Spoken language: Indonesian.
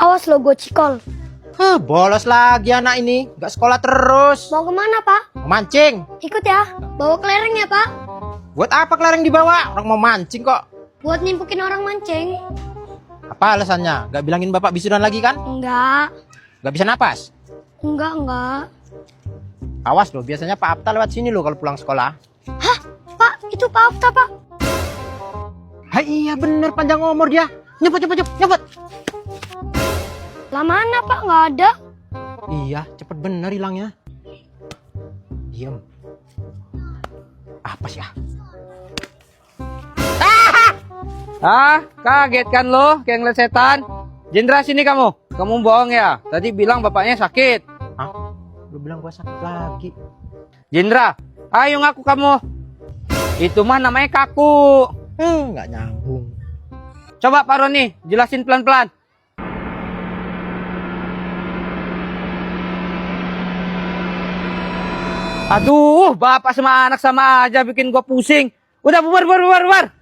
Awas lo, gue cikol. Bolos lagi anak ini. Gak sekolah terus. Mau kemana, Pak? Mancing. Ikut ya. Bawa kelereng ya, Pak. Buat apa kelereng dibawa? Orang mau mancing kok. Buat nimpukin orang mancing. Apa alasannya? Gak bilangin bapak wisudan lagi kan? Enggak. Gak bisa napas? Enggak. Awas loh, biasanya Pak Apta lewat sini loh kalau pulang sekolah. Hah? Pak, itu Pak Afta, Pak. Hai, iya bener, panjang umur dia. Nyebut. Lah mana, Pak? Nggak ada. Iya, cepet bener hilangnya. Diem. Apa sih ah? Kaget kan lo, kayak ngeliat setan? Jendra, sini kamu. Kamu bohong ya? Tadi bilang bapaknya sakit. Hah? Lu bilang gua sakit lagi. Jendra, ayo ngaku kamu. Itu mah namanya kaku. Nggak nyambung. Coba Pak Roni, jelasin pelan-pelan. Aduh, bapak sama anak sama aja bikin gua pusing. Udah bubar.